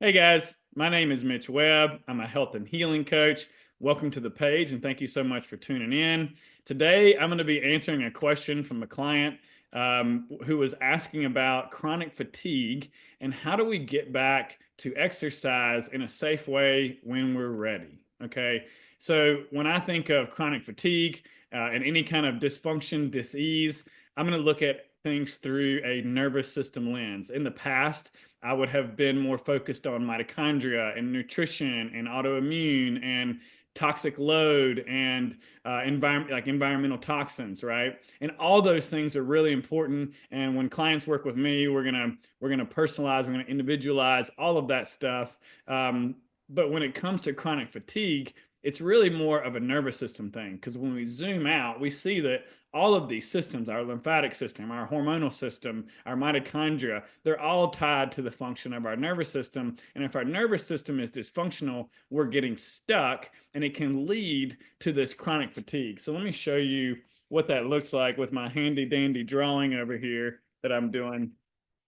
Hey guys, my name is Mitch Webb. I'm a health and healing coach. Welcome to the page and thank you so much for tuning in. Today, I'm going to be answering a question from a client who was asking about chronic fatigue and how do we get back to exercise in a safe way when we're ready. Okay, so when I think of chronic fatigue and any kind of dysfunction, disease, I'm going to look at things through a nervous system lens. In the past, I would have been more focused on mitochondria and nutrition and autoimmune and toxic load and environmental toxins, right? And all those things are really important. And when clients work with me, we're gonna personalize, we're gonna individualize all of that stuff. But when it comes to chronic fatigue, it's really more of a nervous system thing because when we zoom out, we see that all of these systems, our lymphatic system, our hormonal system, our mitochondria, they're all tied to the function of our nervous system. And if our nervous system is dysfunctional, we're getting stuck and it can lead to this chronic fatigue. So let me show you what that looks like with my handy dandy drawing over here that I'm doing.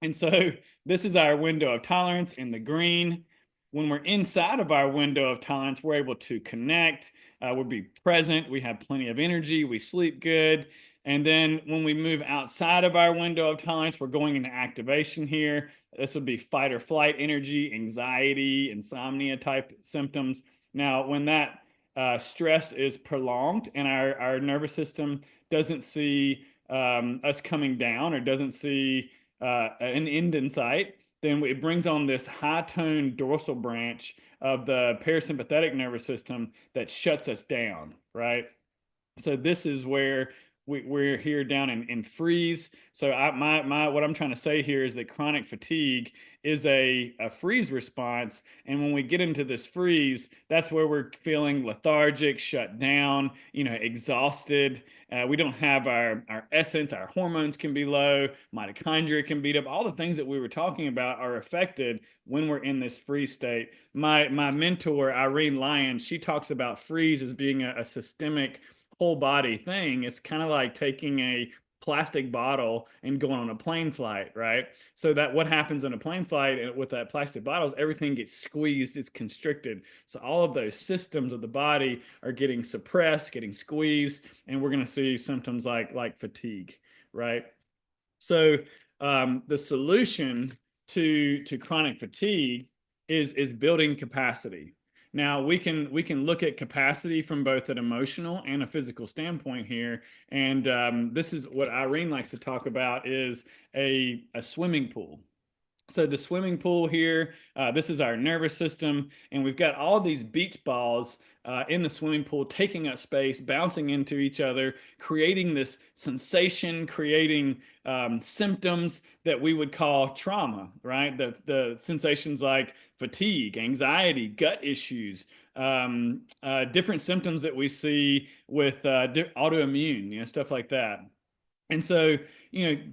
And so this is our window of tolerance in the green. When we're inside of our window of tolerance, we're able to connect, we'll be present, we have plenty of energy, we sleep good. And then when we move outside of our window of tolerance, we're going into activation here. This would be fight or flight energy, anxiety, insomnia type symptoms. Now, when that stress is prolonged and our nervous system doesn't see us coming down or doesn't see an end in sight, then it brings on this high tone dorsal branch of the parasympathetic nervous system that shuts us down, right? So this is where we're here down in freeze. So what I'm trying to say here is that chronic fatigue is a freeze response. And when we get into this freeze, that's where we're feeling lethargic, shut down, exhausted. We don't have our essence, our hormones can be low, mitochondria can beat up. All the things that we were talking about are affected when we're in this freeze state. My mentor, Irene Lyons, she talks about freeze as being a systemic whole body thing. It's kind of like taking a plastic bottle and going on a plane flight, right? So that what happens in a plane flight with that plastic bottle is everything gets squeezed, it's constricted. So all of those systems of the body are getting suppressed, getting squeezed, and we're going to see symptoms like fatigue, right? So the solution to chronic fatigue is building capacity. Now we can look at capacity from both an emotional and a physical standpoint here, and this is what Irene likes to talk about is a swimming pool. So the swimming pool here, this is our nervous system, and we've got all these beach balls in the swimming pool taking up space, bouncing into each other, creating this sensation, creating symptoms that we would call trauma, right? The sensations like fatigue, anxiety, gut issues, different symptoms that we see with autoimmune, stuff like that. And so,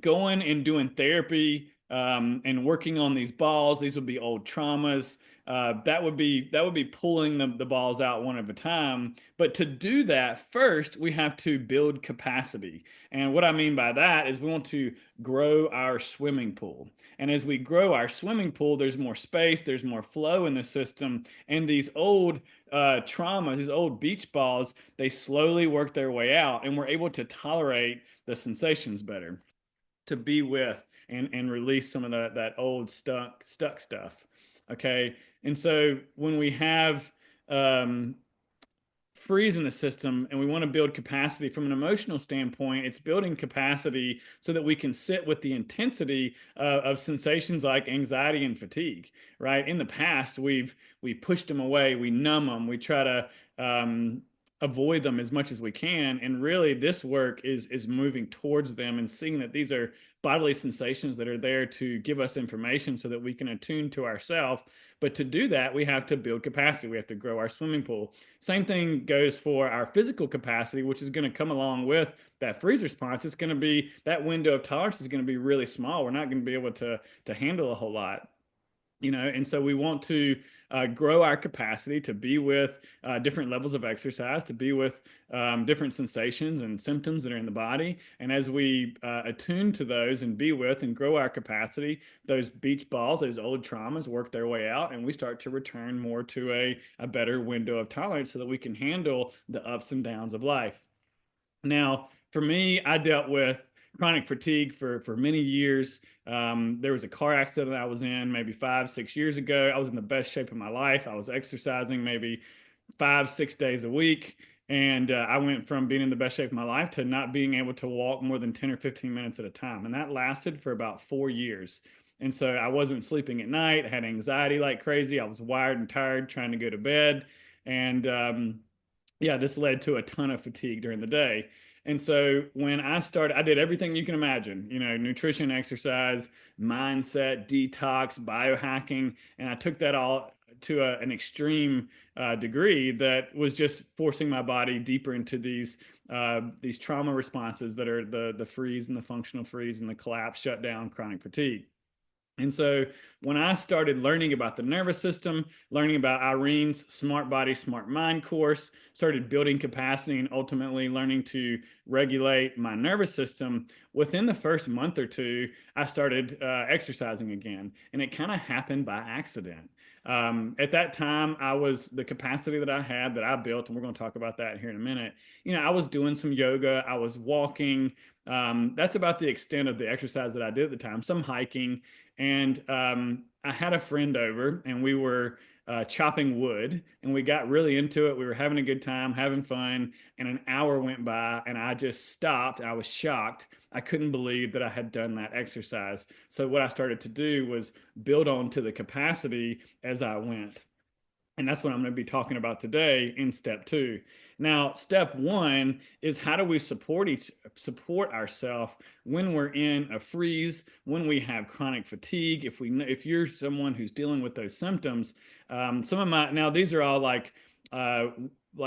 going and doing therapy and working on these balls, these would be old traumas. That would be pulling the balls out one at a time. But to do that, first we have to build capacity. And what I mean by that is we want to grow our swimming pool. And as we grow our swimming pool, there's more space, there's more flow in the system, and these old traumas, these old beach balls, they slowly work their way out, and we're able to tolerate the sensations better, to be with and release some of that old stuck stuff. Okay, and so when we have freeze in the system and we want to build capacity from an emotional standpoint, it's building capacity so that we can sit with the intensity of sensations like anxiety and fatigue, right? In the past, we pushed them away, we numb them, we try to avoid them as much as we can. And really, this work is moving towards them and seeing that these are bodily sensations that are there to give us information so that we can attune to ourselves. But to do that, we have to build capacity. We have to grow our swimming pool. Same thing goes for our physical capacity, which is going to come along with that freeze response. It's going to be that window of tolerance is going to be really small. We're not going to be able to handle a whole lot. And so we want to grow our capacity to be with different levels of exercise, to be with different sensations and symptoms that are in the body. And as we attune to those and be with and grow our capacity, those beach balls, those old traumas work their way out, and we start to return more to a better window of tolerance so that we can handle the ups and downs of life. Now, for me, I dealt with chronic fatigue for many years. There was a car accident I was in maybe 5, 6 years ago. I was in the best shape of my life. I was exercising maybe 5, 6 days a week. And I went from being in the best shape of my life to not being able to walk more than 10 or 15 minutes at a time. And that lasted for about 4 years. And so I wasn't sleeping at night, had anxiety like crazy. I was wired and tired trying to go to bed. And yeah, this led to a ton of fatigue during the day. And so when I started, I did everything you can imagine, nutrition, exercise, mindset, detox, biohacking, and I took that all to an extreme degree that was just forcing my body deeper into these trauma responses that are the freeze and the functional freeze and the collapse, shutdown, chronic fatigue. And so when I started learning about the nervous system, learning about Irene's Smart Body, Smart Mind course, started building capacity and ultimately learning to regulate my nervous system, within the first month or two, I started exercising again. And it kind of happened by accident. At that time, the capacity that I had that I built, and we're going to talk about that here in a minute. I was doing some yoga, I was walking. That's about the extent of the exercise that I did at the time, some hiking. And I had a friend over, and we were chopping wood, and we got really into it. We were having a good time, having fun, and an hour went by, and I just stopped. I was shocked. I couldn't believe that I had done that exercise. So what I started to do was build on to the capacity as I went. And that's what I'm going to be talking about today in step 2. Now, step 1 is how do we support ourselves when we're in a freeze, when we have chronic fatigue. If you're someone who's dealing with those symptoms, now these are all like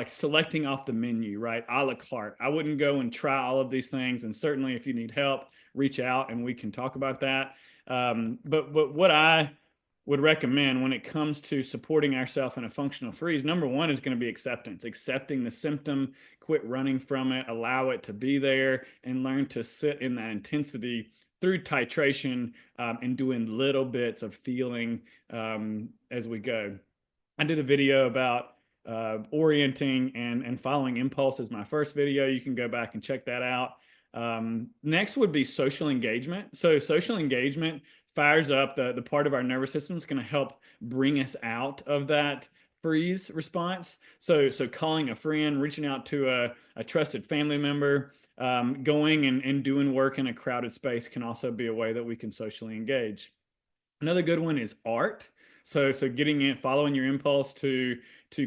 selecting off the menu, right? A la carte. I wouldn't go and try all of these things. And certainly, if you need help, reach out and we can talk about that. But what I would recommend when it comes to supporting ourselves in a functional freeze, number 1 is going to be acceptance, accepting the symptom, quit running from it, allow it to be there, and learn to sit in that intensity through titration and doing little bits of feeling as we go. I did a video about orienting and following impulse as my first video. You can go back and check that out. Next would be social engagement. So social engagement fires up the part of our nervous system that's going to help bring us out of that freeze response. So calling a friend, reaching out to a trusted family member, going and doing work in a crowded space can also be a way that we can socially engage. Another good one is art. So getting in, following your impulse to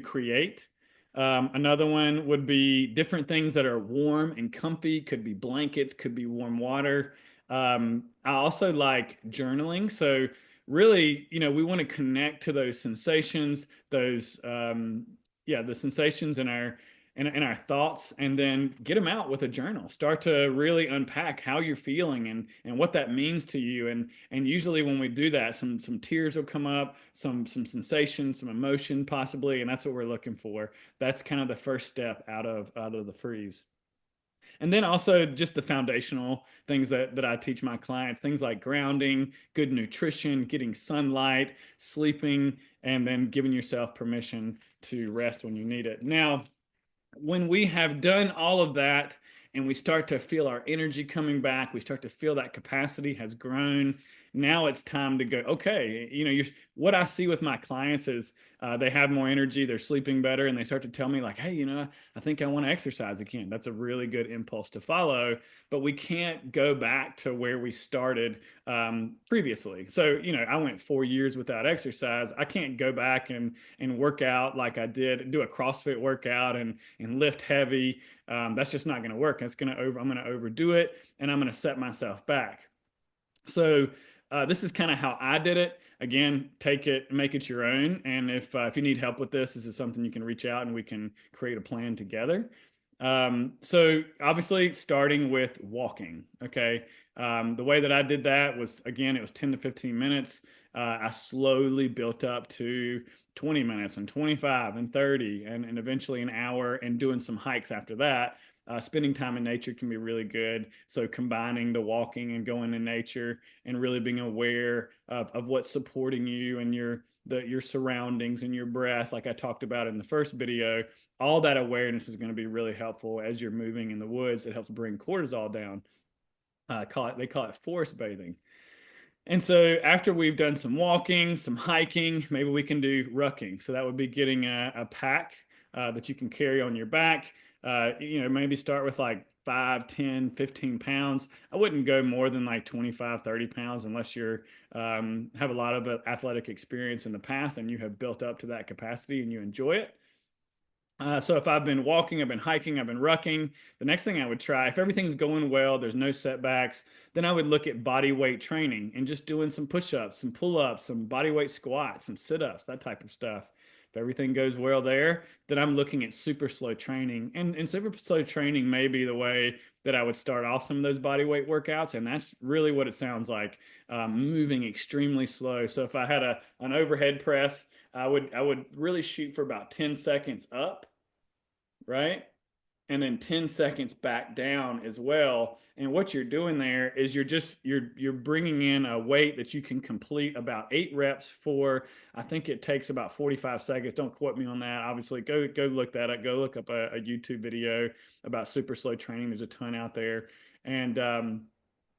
create. Another one would be different things that are warm and comfy. Could be blankets, could be warm water. I also like journaling. So really, we want to connect to those sensations, the sensations in our thoughts, and then get them out with a journal. Start to really unpack how you're feeling and what that means to you. And usually when we do that, some tears will come up, some sensation, some emotion possibly, and that's what we're looking for. That's kind of the first step out of the freeze. And then also just the foundational things that I teach my clients, things like grounding, good nutrition, getting sunlight, sleeping, and then giving yourself permission to rest when you need it. Now, when we have done all of that and we start to feel our energy coming back, we start to feel that capacity has grown. Now it's time to go, okay, what I see with my clients is they have more energy, they're sleeping better, and they start to tell me like, hey, I think I want to exercise again. That's a really good impulse to follow, but we can't go back to where we started previously. So, I went 4 years without exercise. I can't go back and work out like I did, do a CrossFit workout and lift heavy. That's just not going to work. I'm going to overdo it, and I'm going to set myself back. So this is kind of how I did it. Again, take it, make it your own. And if you need help with this is something you can reach out and we can create a plan together. So obviously starting with walking, okay. The way that I did that was, again, it was 10 to 15 minutes. I slowly built up to 20 minutes and 25 and 30 and eventually an hour, and doing some hikes after that. Spending time in nature can be really good. So combining the walking and going in nature and really being aware of what's supporting you and your surroundings and your breath, like I talked about in the first video, all that awareness is going to be really helpful as you're moving in the woods. It helps bring cortisol down. They call it forest bathing. And so after we've done some walking, some hiking, maybe we can do rucking. So that would be getting a pack that you can carry on your back. Maybe start with like 5, 10, 15 pounds. I wouldn't go more than like 25, 30 pounds unless you're have a lot of athletic experience in the past and you have built up to that capacity and you enjoy it. So if I've been walking, I've been hiking, I've been rucking, the next thing I would try, if everything's going well, there's no setbacks, then I would look at body weight training and just doing some push-ups, some pull-ups, some body weight squats, some sit-ups, that type of stuff. If everything goes well there, then I'm looking at super slow training. And super slow training may be the way that I would start off some of those body weight workouts. And that's really what it sounds like, moving extremely slow. So if I had an overhead press, I would really shoot for about 10 seconds up, right? And then 10 seconds back down as well. And what you're doing there is you're bringing in a weight that you can complete about 8 reps for. I think it takes about 45 seconds. Don't quote me on that. Obviously, go look that up. Go look up a YouTube video about super slow training. There's a ton out there. And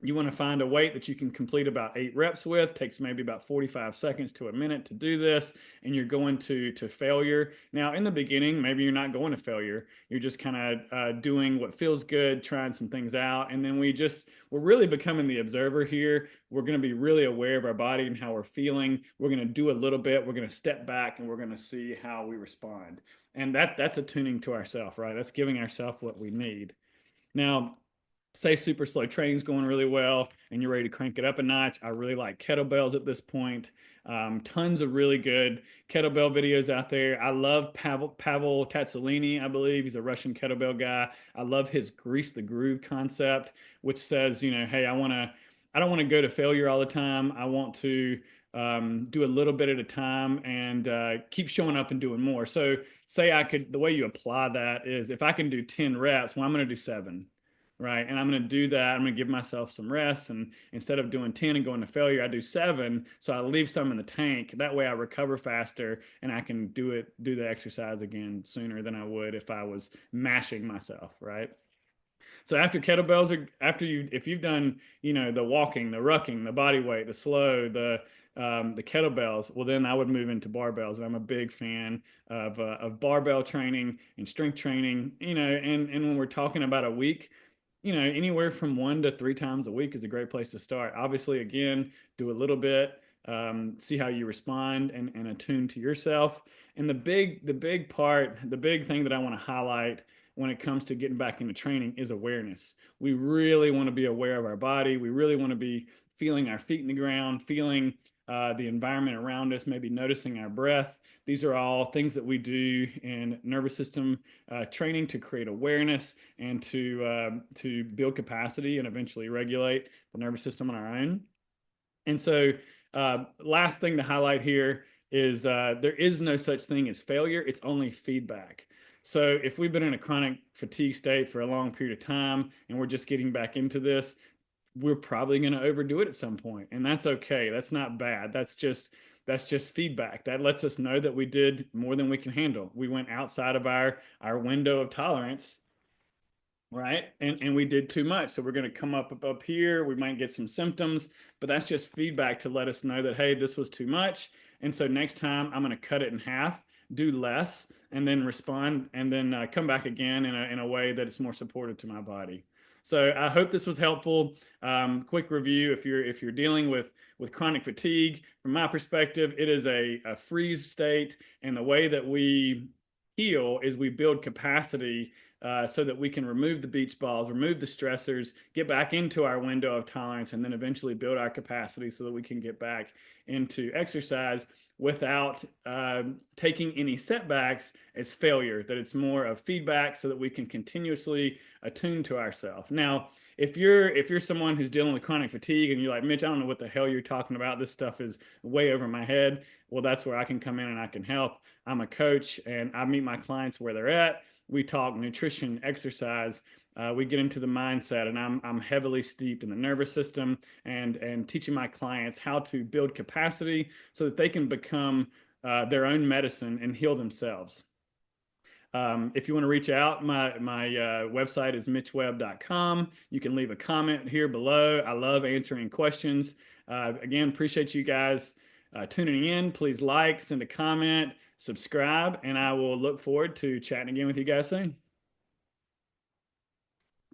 you want to find a weight that you can complete about 8 reps with. Takes maybe about 45 seconds to a minute to do this, and you're going to failure. Now, in the beginning, maybe you're not going to failure. You're just kind of doing what feels good, trying some things out, and then we're really becoming the observer here. We're going to be really aware of our body and how we're feeling. We're going to do a little bit. We're going to step back, and we're going to see how we respond. And that's attuning to ourselves, right? That's giving ourselves what we need. Now, say super slow training's going really well and you're ready to crank it up a notch. I really like kettlebells at this point. Tons of really good kettlebell videos out there. I love Pavel Tsatsouline, I believe. He's a Russian kettlebell guy. I love his grease the groove concept, which says, hey, I don't want to go to failure all the time. I want to do a little bit at a time and keep showing up and doing more. So the way you apply that is if I can do 10 reps, well, I'm going to do 7. Right. And I'm going to do that. I'm going to give myself some rest. And instead of doing 10 and going to failure, I do 7. So I leave some in the tank. That way I recover faster and I can do the exercise again sooner than I would if I was mashing myself. Right. So after kettlebells, if you've done, the walking, the rucking, the body weight, the slow, the kettlebells, well, then I would move into barbells. And I'm a big fan of barbell training and strength training, and when we're talking about a week, anywhere from 1 to 3 times a week is a great place to start. Obviously, again, do a little bit, see how you respond and attune to yourself. And the big thing that I want to highlight when it comes to getting back into training is awareness. We really want to be aware of our body. We really want to be feeling our feet in the ground, feeling the environment around us, maybe noticing our breath. These are all things that we do in nervous system training to create awareness and to build capacity and eventually regulate the nervous system on our own. And so last thing to highlight here is there is no such thing as failure. It's only feedback. So if we've been in a chronic fatigue state for a long period of time and we're just getting back into this, we're probably going to overdo it at some point, and that's okay. That's not bad. That's just feedback. That lets us know that we did more than we can handle. We went outside of our window of tolerance, right? And we did too much. So we're going to come up here. We might get some symptoms, but that's just feedback to let us know that, hey, this was too much. And so next time I'm going to cut it in half, do less, and then respond, and then come back again in a way that is more supportive to my body. So I hope this was helpful. Quick review: if you're dealing with chronic fatigue, from my perspective, it is a freeze state, and the way that we heal is we build capacity so that we can remove the beach balls, remove the stressors, get back into our window of tolerance, and then eventually build our capacity so that we can get back into exercise without taking any setbacks as failure, that it's more of feedback so that we can continuously attune to ourselves. Now, if you're someone who's dealing with chronic fatigue and you're like, Mitch, I don't know what the hell you're talking about. This stuff is way over my head. Well, that's where I can come in and I can help. I'm a coach and I meet my clients where they're at. We talk nutrition, exercise. We get into the mindset, and I'm heavily steeped in the nervous system and teaching my clients how to build capacity so that they can become their own medicine and heal themselves. If you want to reach out, my website is mitchwebb.com. You can leave a comment here below. I love answering questions. Again, appreciate you guys tuning in. Please like, send a comment, subscribe, and I will look forward to chatting again with you guys soon.